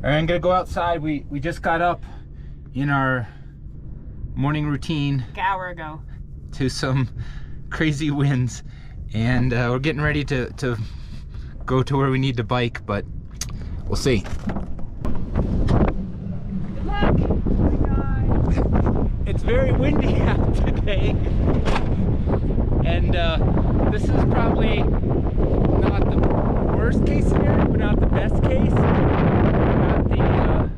I'm gonna go outside. We just got up in our morning routine. Like an hour ago. To some crazy winds, and we're getting ready to go to where we need to bike, but we'll see. Good luck! Oh my God. It's very windy out today, and this is probably not the worst case scenario, but not the best case. Got the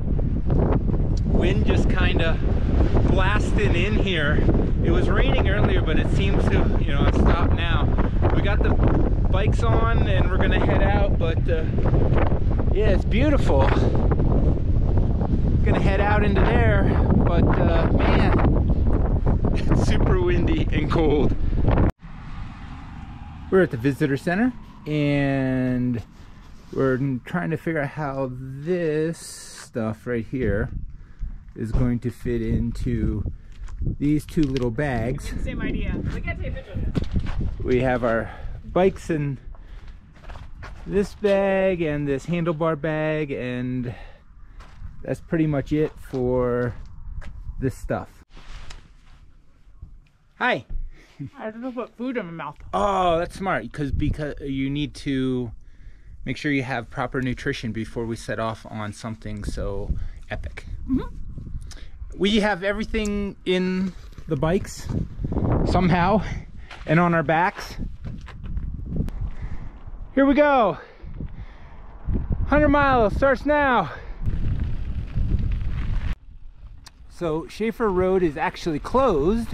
wind just kind of blasting in here. It was raining earlier, but it seems to, you know, stop now. We got the bikes on and we're gonna head out, but yeah, it's beautiful. Gonna head out into there, but man, it's super windy and cold. We're at the visitor center and we're trying to figure out how this stuff right here is going to fit into these two little bags. Same idea. We can't take pictures. We have our bikes in this bag and this handlebar bag, and that's pretty much it for this stuff. Hi. I don't know, put food in my mouth. Oh, that's smart, because you need to make sure you have proper nutrition before we set off on something so epic. Mm-hmm. We have everything in the bikes somehow and on our backs. Here we go. 100 miles starts now. So Schaefer Road is actually closed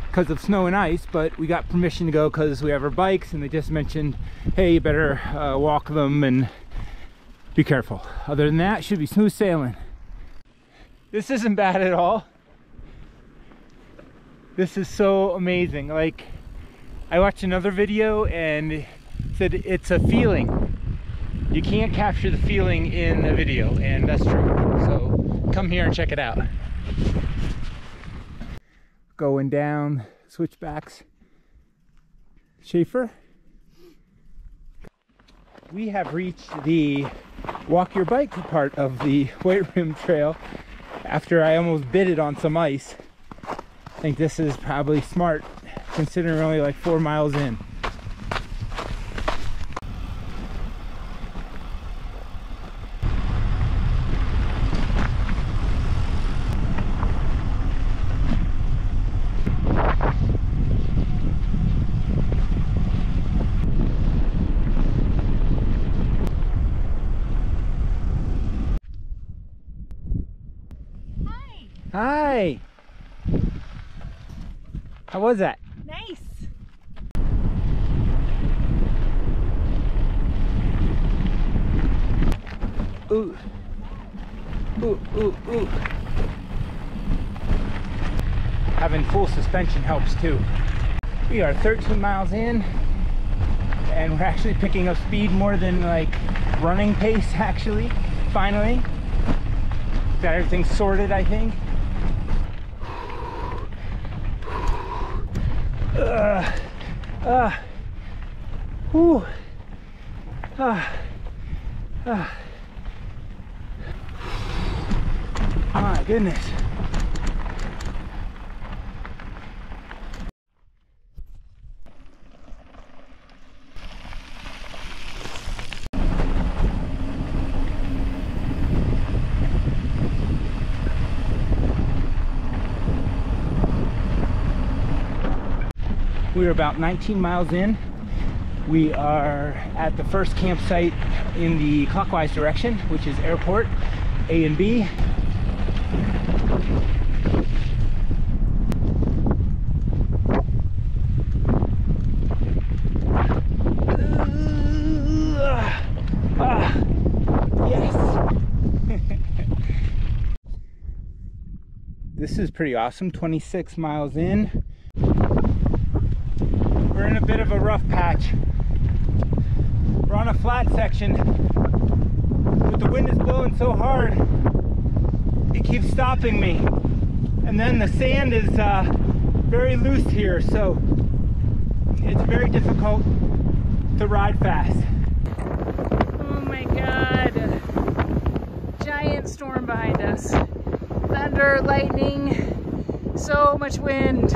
because of snow and ice, but we got permission to go because we have our bikes, and they just mentioned, hey, you better walk them and be careful. Other than that, it should be smooth sailing. This isn't bad at all. This is so amazing. Like, I watched another video and it said it's a feeling. You can't capture the feeling in a video, and that's true. So come here and check it out. Going down switchbacks. Schaefer. We have reached the walk your bike part of the White Rim Trail. After I almost bit it on some ice. I think this is probably smart considering we're only like 4 miles in. Hi! How was that? Nice! Ooh. Ooh, ooh, ooh. Having full suspension helps too. We are 13 miles in, and we're actually picking up speed more than like running pace actually, finally. Got everything sorted, I think. Whew. My goodness. We're about 19 miles in. We are at the first campsite in the clockwise direction, which is airport A and B. Yes. This is pretty awesome. 26 miles in. We're in a bit of a rough patch. We're on a flat section, but the wind is blowing so hard it keeps stopping me. And then the sand is very loose here, so it's very difficult to ride fast. Oh my God. giant storm behind us. Thunder, lightning, so much wind.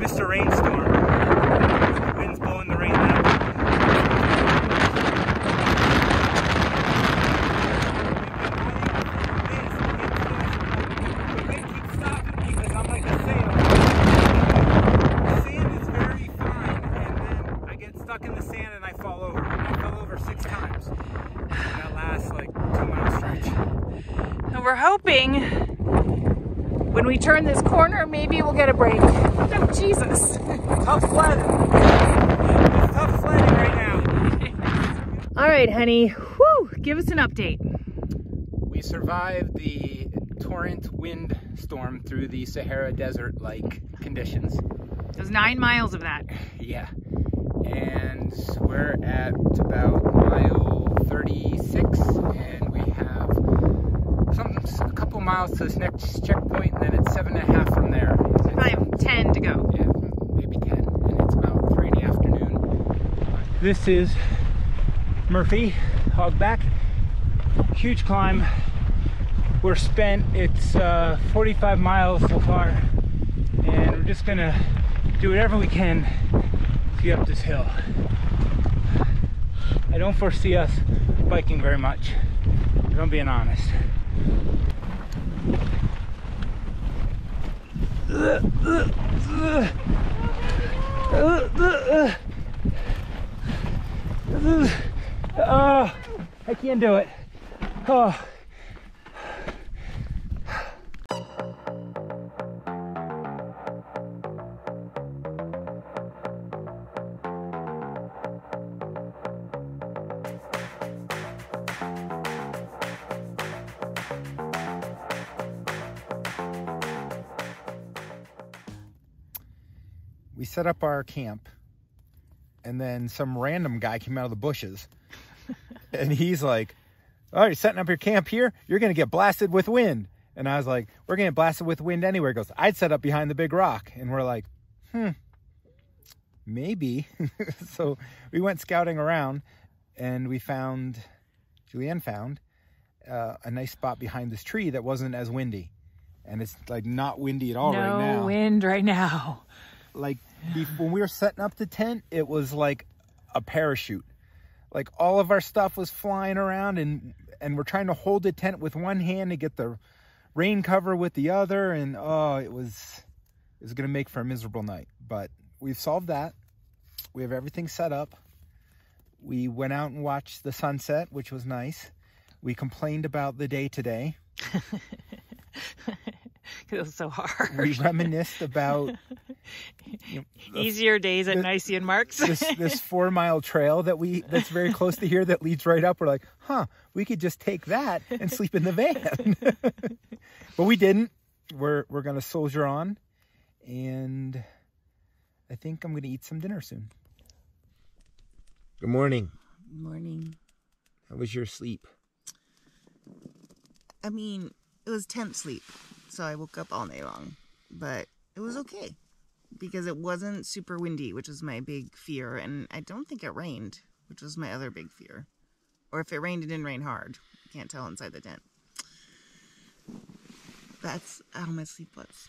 Missed a rainstorm. The wind's blowing the rain out. The wind keeps stopping me because I'm like a sail. The sand is very fine, and then I get stuck in the sand and I fall over. I fell over 6 times. That lasts like 2-mile stretch. And we're hoping when we turn this corner, maybe we'll get a break. Oh, Jesus. Tough sledding. It's tough sledding right now. All right, honey. Whew, give us an update. We survived the torrent wind storm through the Sahara Desert-like conditions. There's 9 miles of that. Yeah. And we're at about mile 36, and we have a couple miles to this next checkpoint, and then it's 7.5 from there. Probably 10 to go. Yeah, maybe 10, and it's about 3 in the afternoon. This is Murphy, Hogback. Huge climb. We're spent, it's 45 miles so far, and we're just gonna do whatever we can to get up this hill. I don't foresee us biking very much, if I'm being honest. Oh, I can't do it. Oh. We set up our camp, and then some random guy came out of the bushes, and he's like, "Oh, you're setting up your camp here? You're going to get blasted with wind." And I was like, "We're going to get blasted with wind anywhere." He goes, "I'd set up behind the big rock." And we're like, maybe. So we went scouting around, and Julianne found a nice spot behind this tree that wasn't as windy. And it's like not windy at all right now. No wind right now. Like when we were setting up the tent, it was like a parachute. Like all of our stuff was flying around, and we're trying to hold the tent with one hand to get the rain cover with the other, and oh, it was gonna make for a miserable night. But we've solved that. We have everything set up. We went out and watched the sunset, which was nice. We complained about the day today. It was so hard. We reminisced about easier days at Nicene Marks. this 4-mile trail that's very close to here that leads right up. We're like, we could just take that and sleep in the van. But we didn't. We're gonna soldier on, and I think I'm gonna eat some dinner soon. Good morning. Good morning. How was your sleep? I mean, it was tent sleep, so I woke up all night long, but it was okay because it wasn't super windy, which was my big fear, and I don't think it rained, which was my other big fear. Or if it rained, it didn't rain hard. You can't tell inside the tent. That's how my sleep was.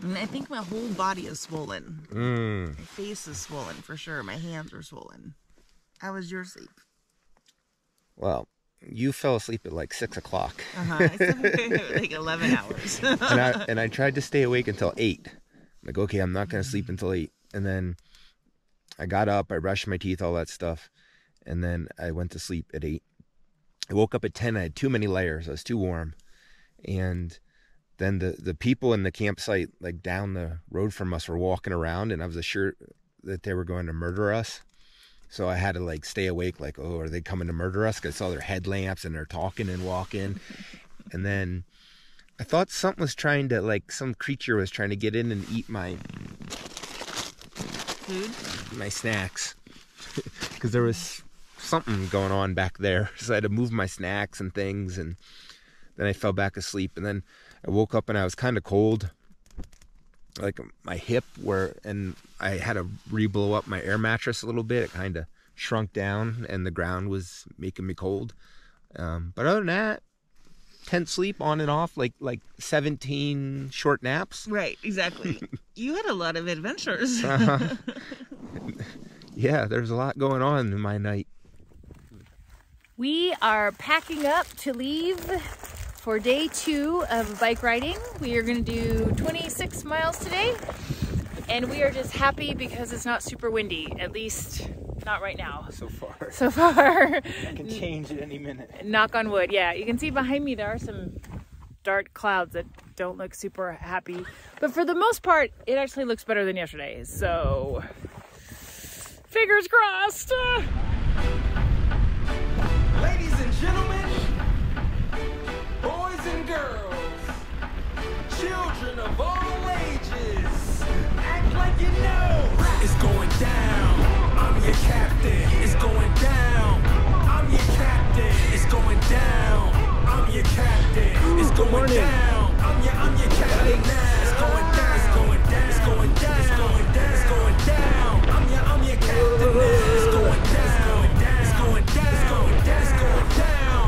And I think my whole body is swollen. My face is swollen for sure. My hands are swollen. How was your sleep? Well, you fell asleep at like 6 o'clock. I slept like 11 hours. and I tried to stay awake until 8. I'm like, okay, I'm not going to sleep until 8. And then I got up, I brushed my teeth, all that stuff. And then I went to sleep at 8. I woke up at 10. I had too many layers. I was too warm. And then the people in the campsite, like down the road from us, were walking around, and I was assured that they were going to murder us. So I had to like stay awake, like, oh, are they coming to murder us? Because I saw their headlamps and they're talking and walking. And then I thought something was trying to, like, some creature was trying to get in and eat my Food? My snacks. Because there was something going on back there. So I had to move my snacks and things, and then I fell back asleep. And then I woke up and I was kind of cold. like my hip and I had to re-blow up my air mattress a little bit. It kind of shrunk down and the ground was making me cold. But other than that, tent sleep on and off, like 17 short naps. Right, exactly. You had a lot of adventures. Yeah, there's a lot going on in my night. We are packing up to leave for day 2 of bike riding. We are going to do 26 miles today, and we are just happy because it's not super windy, at least not right now. So far. So far. That can change at any minute. Knock on wood. Yeah, you can see behind me there are some dark clouds that don't look super happy, but for the most part it actually looks better than yesterday, so fingers crossed. Ladies and gentlemen, boys and girls, children of all ages, act like you know it's going down. I'm your captain. It's going down. I'm your captain. It's going down. I'm your captain. It's going down. I'm your captain now. It's going down. It's going down. It's going down. It's going down. It's going down. I'm your captain now. It's going down. It's going down. It's going down. It's going down.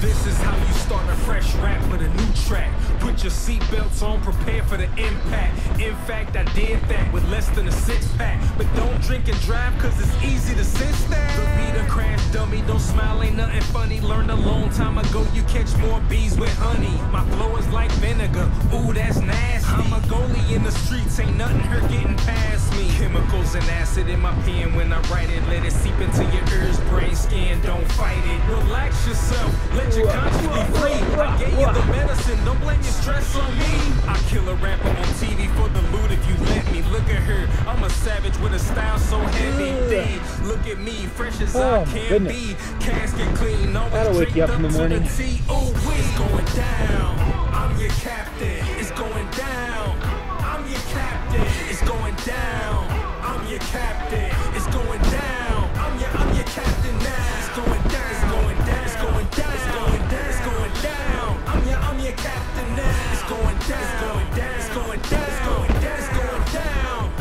This is how you start a fresh rap with a new track. Put your seatbelts on, prepare for the impact. In fact, I did that with less than a 6-pack. But don't drink and drive, cause it's easy to sense that. The beat a crash dummy, don't smile, ain't nothing funny. Learned a long time ago, you catch more bees with honey. My flow is like vinegar, ooh, that's nasty. I'm a goalie in the streets, ain't nothing hurt getting past me. Chemicals and acid in my pen when I write it. Let it seep into your ears, brain, skin, don't fight it. Relax yourself, let your conscience be free. I gave you the medicine, don't blame your stress on me. I kill a rapper on TV for the loot if you let me. Look at her, I'm a savage with a style so heavy. Look at me, fresh as I can be. Casket clean, always draped up to the T. Oh, it's going down. I'm your captain. It's going down. I'm your captain. It's going down. I'm your captain. It's going down. I'm your captain now. It's going down. It's going down. It's going down. It's going down. It's going down. I'm your captain now. It's going down. It's going down. It's going down. It's going down. It's going down.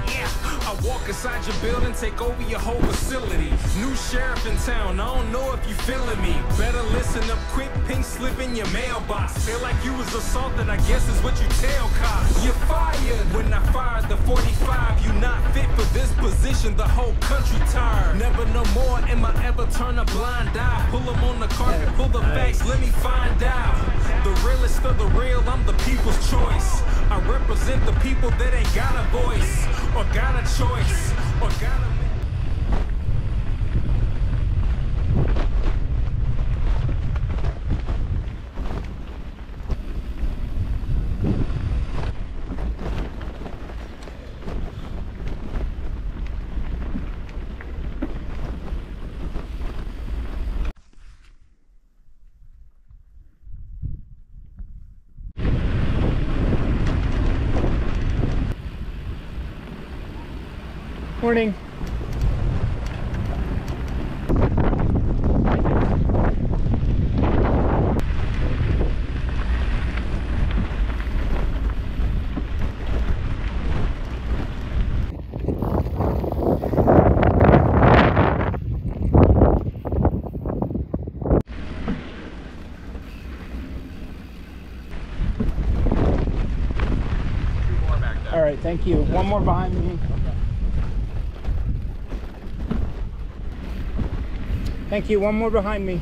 Yeah. I walk inside your building, take over your whole facility. New sheriff in town, I don't know if you feeling me. Better listen up quick, pink slip in your mailbox. Feel like you was assaulted, I guess is what you tell cops. You're fired. When I fired the 45, you not fit for this position, the whole country tired. Never no more am I ever turn a blind eye. Pull them on the carpet, pull the facts, let me find out. The realest of the real, I'm the people's choice. I represent the people that ain't got a voice, or got a choice, or got a... Morning. All right, thank you. One more behind me. Thank you. One more behind me.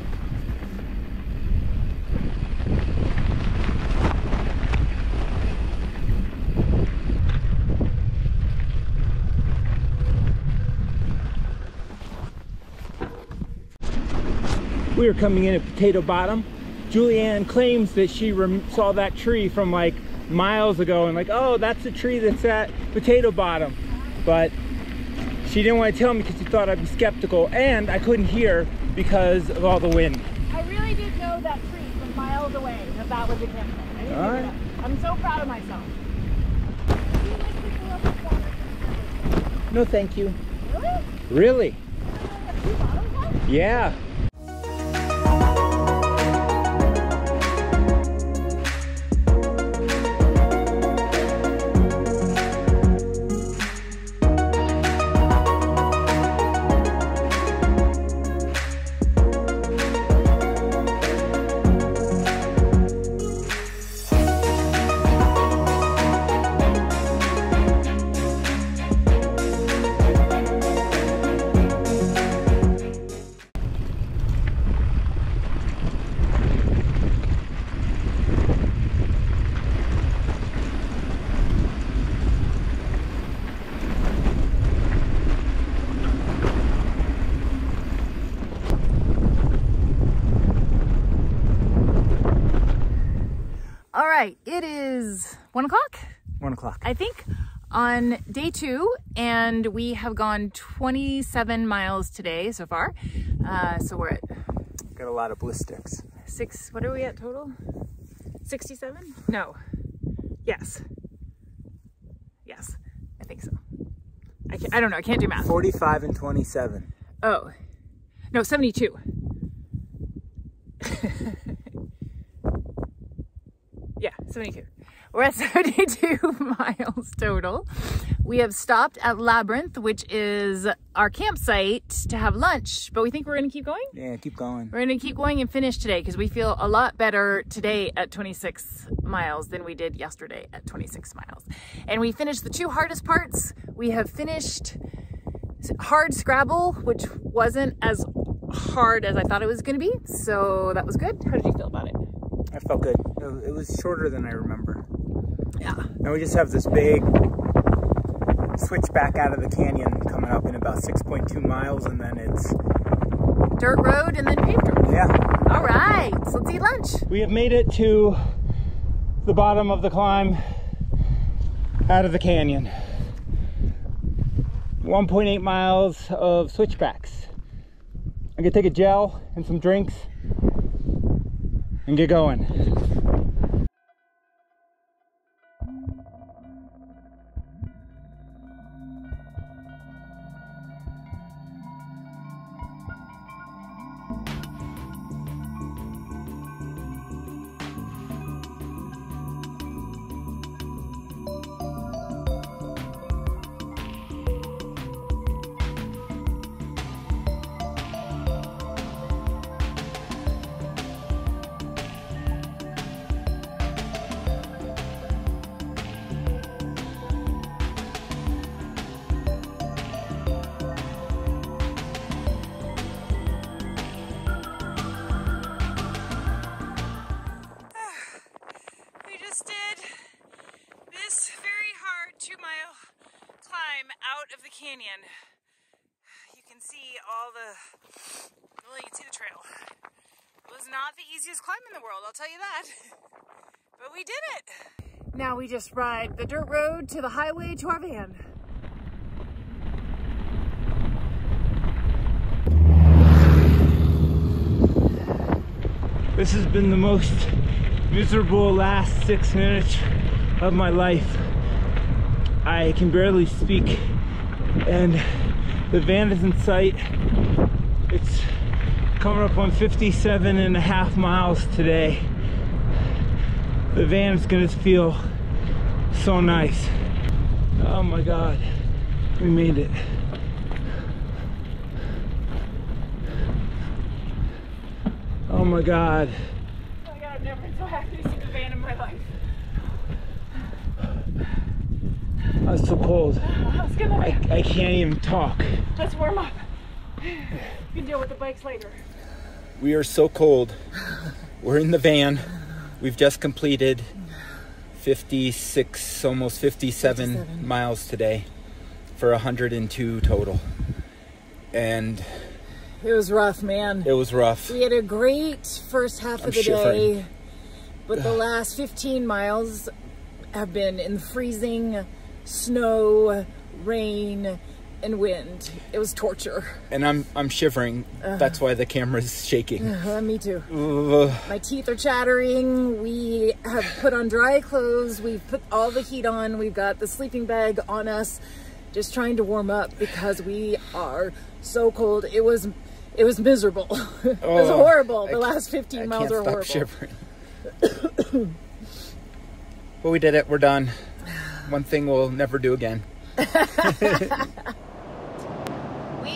We are coming in at Potato Bottom. Julianne claims that she saw that tree from like miles ago and like, oh, that's the tree that's at Potato Bottom. But she didn't want to tell me because she thought I'd be skeptical, and I couldn't hear because of all the wind. I really did know that tree from miles away, that was a campsite. I didn't know that. I'm so proud of myself. No, thank you. Really? Really? Yeah. right, it is 1 o'clock? 1 o'clock. I think, on day 2, and we have gone 27 miles today so far. So we're at... Got a lot of bliss sticks. What are we at total? 67? No. Yes. Yes, I think so. I don't know, I can't do math. 45 and 27. Oh, no, 72. Yeah, 72. We're at 72 miles total. We have stopped at Labyrinth, which is our campsite, to have lunch, but we think we're gonna keep going? Yeah, keep going. We're gonna keep going and finish today because we feel a lot better today at 26 miles than we did yesterday at 26 miles. And we finished the 2 hardest parts. We have finished hard Scrabble, which wasn't as hard as I thought it was gonna be, so that was good. How did you feel about it? I felt good. It was shorter than I remember. Yeah. Now we just have this big switchback out of the canyon coming up in about 6.2 miles, and then it's dirt road and then paved road. Yeah. All right, so let's eat lunch. We have made it to the bottom of the climb out of the canyon. 1.8 miles of switchbacks. I'm gonna take a gel and some drinks and get going. Of the canyon. You can see all the, well, you can see the trail. It was not the easiest climb in the world, I'll tell you that. But we did it. Now we just ride the dirt road to the highway to our van. This has been the most miserable last 6 minutes of my life. I can barely speak, and the van is in sight. It's coming up on 57.5 miles today. The van is gonna feel so nice. Oh my God, we made it. Oh my God. Oh my God, I've never been so happy to see the van in my life. I was so cold. I can't even talk. Let's warm up. You can deal with the bikes later. We are so cold. We're in the van. We've just completed 56, almost 57 miles today for 102 total. And it was rough, man. It was rough. We had a great first half of the day, but the last 15 miles have been in freezing snow, rain, and wind. It was torture. And I'm shivering. That's why the camera's shaking. Me too. My teeth are chattering. We have put on dry clothes. We've put all the heat on. We've got the sleeping bag on us, just trying to warm up because we are so cold. It was miserable. It was horrible. The last 15 miles were horrible. Shivering. But we did it. We're done. One thing we'll never do again. We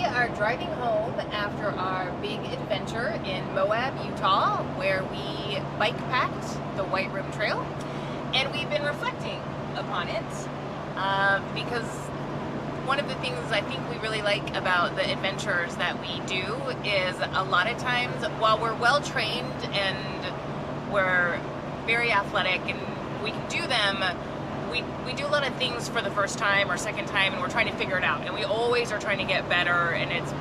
are driving home after our big adventure in Moab, Utah, where we bike packed the White Rim Trail, and we've been reflecting upon it because one of the things I think we really like about the adventures that we do is a lot of times, while we're well trained and we're very athletic and we can do them, we do a lot of things for the first time or second time, and we're trying to figure it out, and we always are trying to get better. And it's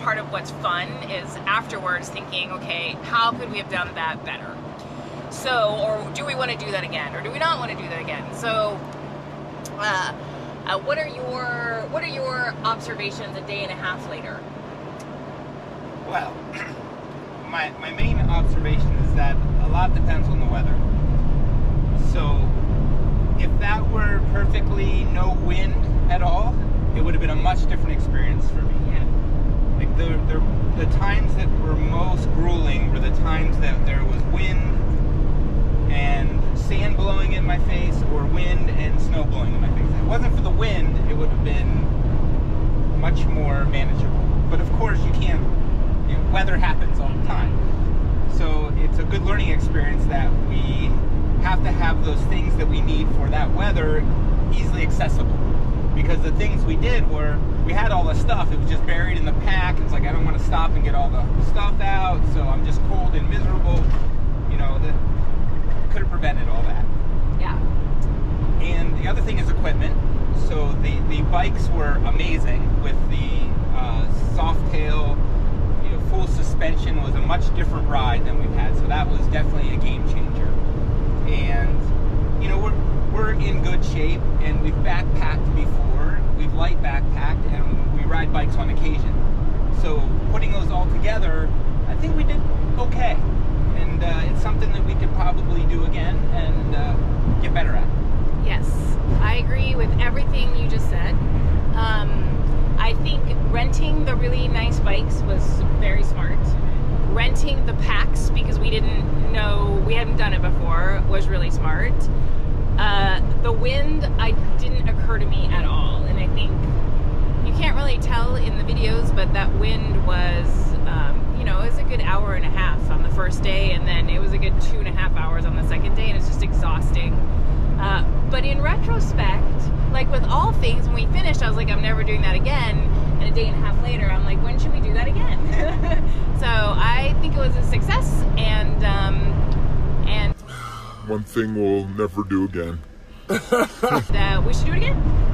part of what's fun is afterwards thinking, okay, how could we have done that better? So, or do we want to do that again, or do we not want to do that again? So, what are your observations a day and a half later? Well, my main observation is that a lot depends on the weather. So if that were perfectly no wind at all, it would have been a much different experience for me. Yeah. Like the times that were most grueling were the times that there was wind and sand blowing in my face, or wind and snow blowing in my face. If it wasn't for the wind, it would have been much more manageable. But of course you can't, you know, weather happens all the time. So it's a good learning experience that we have to have those things that we need for that weather easily accessible. Because the things we did were, we had all the stuff, it was just buried in the pack. It's like, I don't want to stop and get all the stuff out, so I'm just cold and miserable. You know, that could have prevented all that. Yeah. And the other thing is equipment. So the bikes were amazing with the soft tail, you know, full suspension was a much different ride than we've had. So that was definitely a game changer. And you know, we're in good shape, and we've backpacked before. We've light backpacked, and we ride bikes on occasion. So putting those all together, I think we did okay. And it's something that we could probably do again and get better at. Yes, I agree with everything you just said. I think renting the really nice bikes was very smart. Renting the packs, because we didn't know, we hadn't done it before, was really smart. The wind, didn't occur to me at all, and I think you can't really tell in the videos, but that wind was, you know, it was a good hour and a half on the first day, and then it was a good 2.5 hours on the second day, and it's just exhausting. But in retrospect, like with all things, when we finished, I was like, I'm never doing that again. And a day and a half later, I'm like, when should we do that again? So I think it was a success, and one thing we'll never do again. we should do it again.